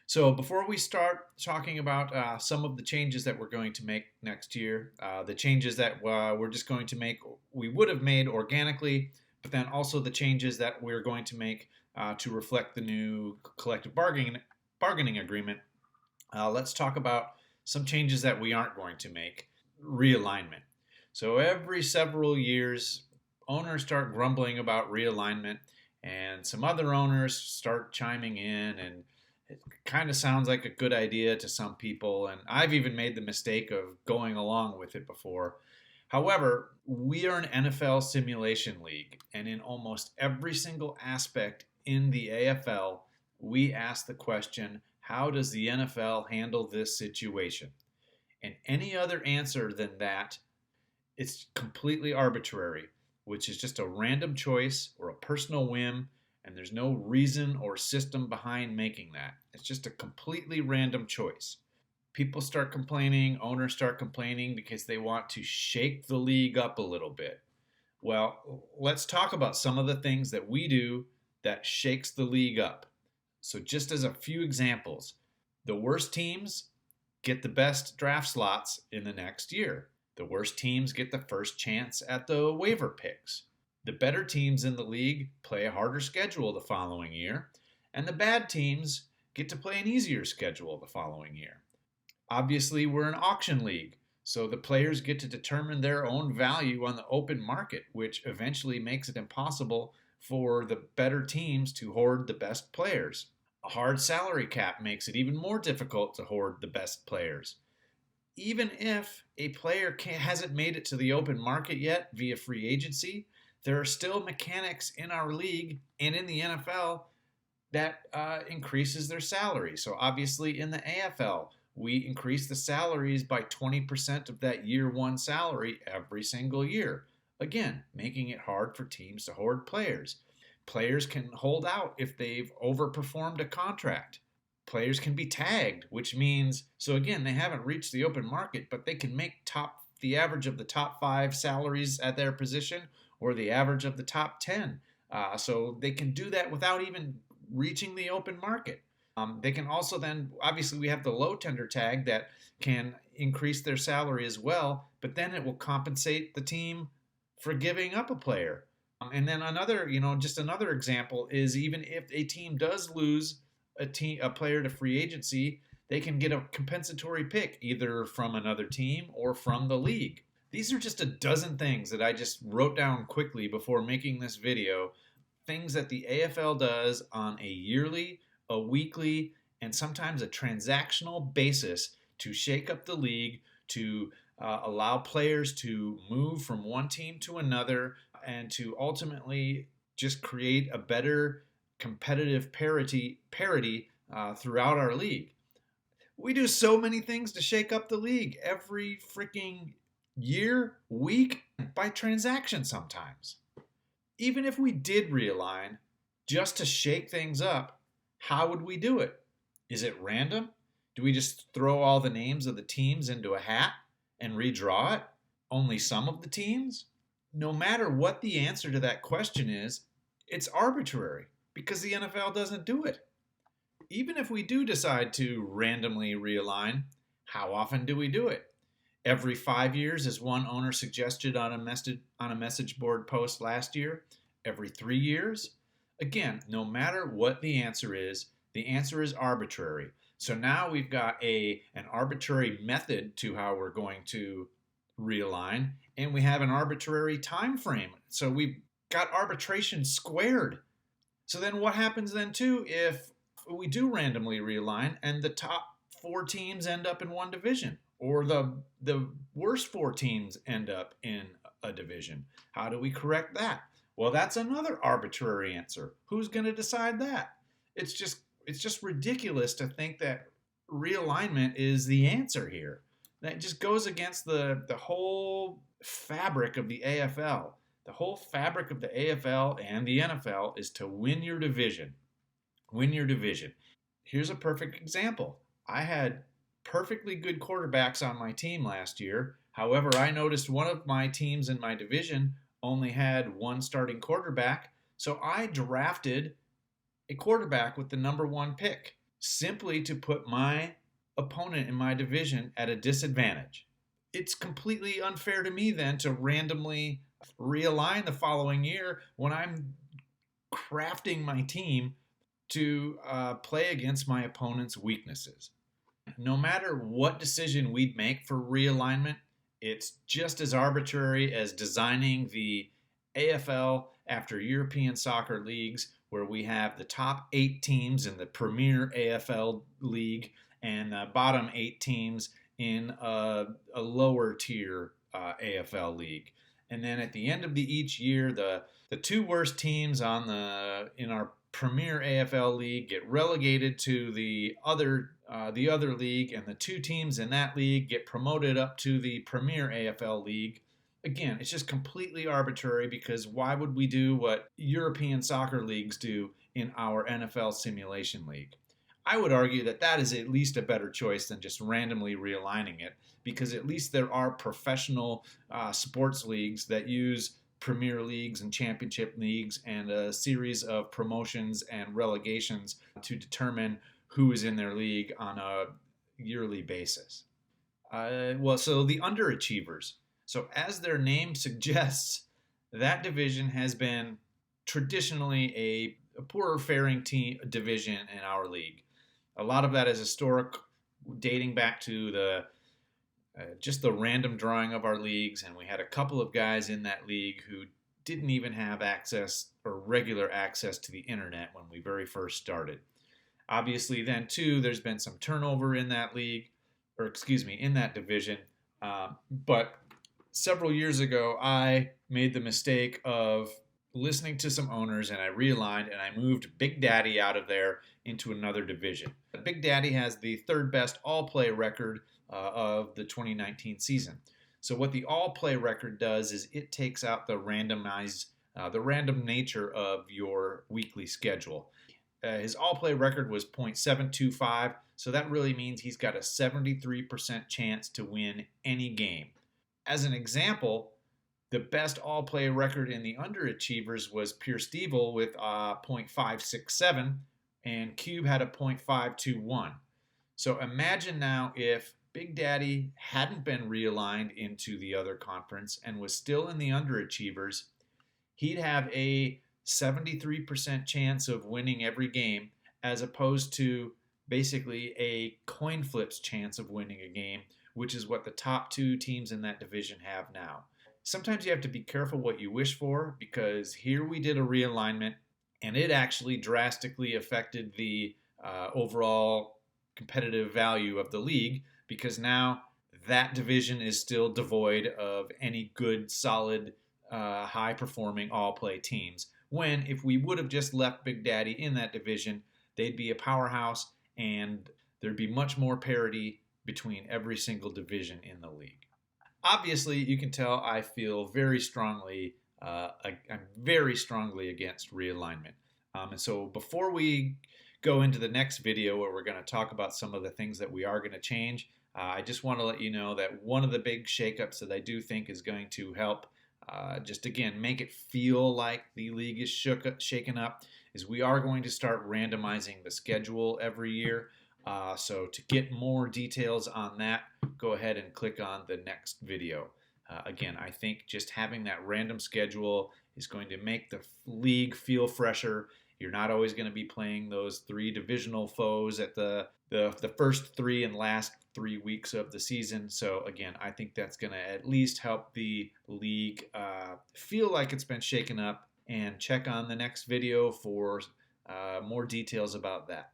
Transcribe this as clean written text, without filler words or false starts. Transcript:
So before we start talking about some of the changes that we're going to make next year, the changes that we're just going to make, we would have made organically, but then also the changes that we're going to make to reflect the new collective bargaining agreement. Let's talk about some changes that we aren't going to make. Realignment. So every several years, owners start grumbling about realignment, and some other owners start chiming in, and it kind of sounds like a good idea to some people. And I've even made the mistake of going along with it before. However, we are an NFL simulation league, and in almost every single aspect in the AFL, we ask the question, how does the NFL handle this situation? And any other answer than that, it's completely arbitrary, which is just a random choice or a personal whim, and there's no reason or system behind making that. It's just a completely random choice. People start complaining, owners start complaining because they want to shake the league up a little bit. Well, let's talk about some of the things that we do that shakes the league up. So, just as a few examples, the worst teams get the best draft slots in the next year. The worst teams get the first chance at the waiver picks. The better teams in the league play a harder schedule the following year, and the bad teams get to play an easier schedule the following year. Obviously, we're an auction league, so the players get to determine their own value on the open market, which eventually makes it impossible for the better teams to hoard the best players. A hard salary cap makes it even more difficult to hoard the best players. Even if a player hasn't made it to the open market yet via free agency, there are still mechanics in our league and in the NFL that increases their salary. So obviously in the AFL, we increase the salaries by 20% of that year one salary every single year. Again, making it hard for teams to hoard players. Players can hold out if they've overperformed a contract. Players can be tagged, which means, so again, they haven't reached the open market, but they can make the average of the top five salaries at their position or the average of the top 10. So they can do that without even reaching the open market. They can also then, obviously, we have the low tender tag that can increase their salary as well, but then it will compensate the team for giving up a player. And then another, just another example is even if a team does lose a player to free agency, they can get a compensatory pick either from another team or from the league. These are just a dozen things that I just wrote down quickly before making this video. Things that the AFL does on a yearly, a weekly, and sometimes a transactional basis to shake up the league, to allow players to move from one team to another, and to ultimately just create a better competitive parity throughout our league. We do so many things to shake up the league every freaking year, week, by transaction sometimes. Even if we did realign just to shake things up, how would we do it? Is it random? Do we just throw all the names of the teams into a hat and redraw it? Only some of the teams? No matter what the answer to that question is, it's arbitrary because the NFL doesn't do it. Even if we do decide to randomly realign, how often do we do it? Every 5 years, as one owner suggested on a message board post last year. Every 3 years. Again, no matter what the answer is arbitrary. So now we've got an arbitrary method to how we're going to realign, and we have an arbitrary time frame. So we've got arbitration squared. So then what happens then too if we do randomly realign and the top four teams end up in one division, or the worst four teams end up in a division? How do we correct that? Well, that's another arbitrary answer. Who's going to decide that? It's just ridiculous to think that realignment is the answer here. That just goes against the whole fabric of the AFL. The whole fabric of the AFL and the NFL is to win your division. Win your division. Here's a perfect example. I had perfectly good quarterbacks on my team last year. However, I noticed one of my teams in my division only had one starting quarterback, so I drafted a quarterback with the number one pick. simply to put my opponent in my division at a disadvantage. It's completely unfair to me then to randomly realign the following year when I'm crafting my team to play against my opponent's weaknesses. No matter what decision we'd make for realignment, it's just as arbitrary as designing the AFL after European soccer leagues, where we have the top 8 teams in the Premier AFL league and the bottom 8 teams in a lower tier AFL league. And then at the end of each year, the 2 worst teams in our Premier AFL league get relegated to the other league, and the 2 teams in that league get promoted up to the Premier AFL league. Again, it's just completely arbitrary, because why would we do what European soccer leagues do in our NFL simulation league? I would argue that that is at least a better choice than just randomly realigning it, because at least there are professional sports leagues that use Premier Leagues and Championship Leagues and a series of promotions and relegations to determine who is in their league on a yearly basis. So the underachievers. So as their name suggests, that division has been traditionally a poorer faring division in our league. A lot of that is historic, dating back to just the random drawing of our leagues, and we had a couple of guys in that league who didn't even have access or regular access to the internet when we very first started. Obviously, then too, there's been some turnover in that league, in that division. But several years ago, I made the mistake of listening to some owners, and I realigned and I moved Big Daddy out of there into another division. Big Daddy has the 3rd best all-play record of the 2019 season. So what the all-play record does is it takes out the random nature of your weekly schedule. His all-play record was .725, so that really means he's got a 73% chance to win any game. As an example, the best all-play record in the underachievers was Pierce Stevel with .567, and Cube had a .521. So imagine now if Big Daddy hadn't been realigned into the other conference and was still in the underachievers, he'd have a 73% chance of winning every game, as opposed to basically a coin flip's chance of winning a game, which is what the top 2 teams in that division have now. Sometimes you have to be careful what you wish for, because here we did a realignment and it actually drastically affected the overall competitive value of the league, because now that division is still devoid of any good, solid, high-performing all-play teams. When if we would have just left Big Daddy in that division, they'd be a powerhouse and there'd be much more parity between every single division in the league. Obviously, you can tell I feel very strongly, I'm very strongly against realignment. And so before we go into the next video where we're going to talk about some of the things that we are going to change, I just want to let you know that one of the big shakeups that I do think is going to help just again make it feel like the league is shaken up is we are going to start randomizing the schedule every year. So to get more details on that, go ahead and click on the next video. Again, I think just having that random schedule is going to make the league feel fresher. You're not always going to be playing those 3 divisional foes at the first 3 and last 3 weeks of the season. So again, I think that's going to at least help the league feel like it's been shaken up. And check on the next video for more details about that.